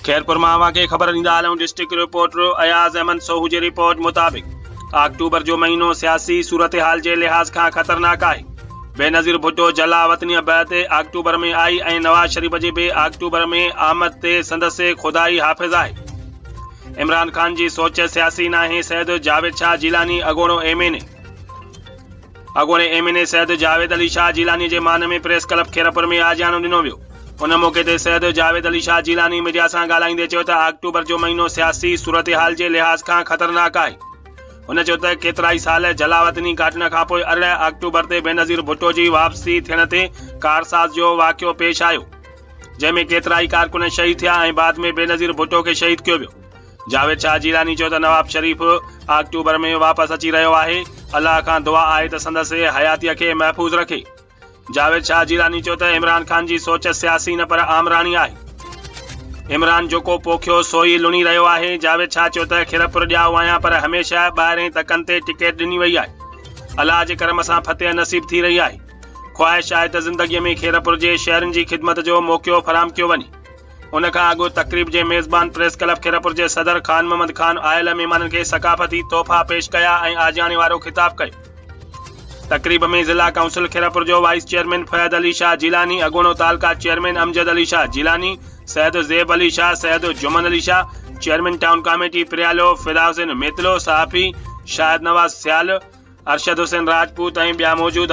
खैरपुर मां के ख़बर ॾींदा हलूं। डिस्ट्रिक्ट रिपोर्टर अयाज़ अहमद सोहू जी रिपोर्ट मुताबिक़ अक्टूबर जो महीनो सियासी सूरत हाल के लिहाज का खतरनाक है। बेनज़ीर भुट्टो जलावतनी बैत अक्टूबर में आई और नवाज शरीफ जी बे अक्टूबर में आमद ते संदसे खुदाई हाफिज है। इमरान खान की सोच सियासी न है। सैयद जावेद शाह जिलानी अगोड़ो एमएनए सैयद जावेद अली शाह जिलानी के मान में प्रेस क्लब खैरपुर में आजियानो दिनो वियो। उन मौके ते सैयद जावेद अली शाह जिलानी मीडिया से ॻाल्हाईंदे चयो त अक्टूबर जो महीनो सियासी सूरत हाल के लिहाज का खतरनाक है। उन चयो त केतराई साल जलावतनी घटना का 18 अक्टूबर ते बेनज़ीर भुट्टो की वापसी थियण ते कारसाज जो वाक़ियो पेश आयो, जैमें केतराई कारकुन शहीद थिया और बाद में बेनज़ीर भुट्टो के शहीद किया वियो। जावेद शाह जिलानी चयो त नवाब शरीफ अक्टूबर में वापस अची रहो है। अल्लाह का दुआ है त संदसे हयातीअ के महफूज रखे। जावेद शाह जिलानी चयो त इमरान खान की सोच सियासी न पर आमरानी है। इमरान जो को पोखियो सोई लुणी रहो है। जावेद शाह चयो त खैरपुर ॼाओ आया पर हमेशा ॿाहिरें तकन ते टिकट ॾिनी वही है। अल्लाह के करम से फतेह नसीब थी रही है। ख्वाहिश है त जिंदगी में खैरपुर के शहरन की खिदमत जो मौक़ो फराम कियो वञे। उन अगो तकरीब के मेज़बान प्रेस क्लब खैरपुर के सदर खान मोहम्मद खान आयल मेहमान के सकाफती तोहफा पेश कया और आजियाने वारो खिताब कयो। तकरीब में जिला काउंसिल खैरपुर जो वाइस चेयरमैन फैद अली शाह जिलानी, अगोड़ो तालका chairman Amjad Ali Shah Jilani, Syed Zeb Ali Shah, Syed Juman Ali Shah, chairman town committee Piryalo Fida Hussain मेतलो, सहाफ़ी शाहिद नवाज सियाल, अरशद हुसैन राजपूत और बिया मौजूद।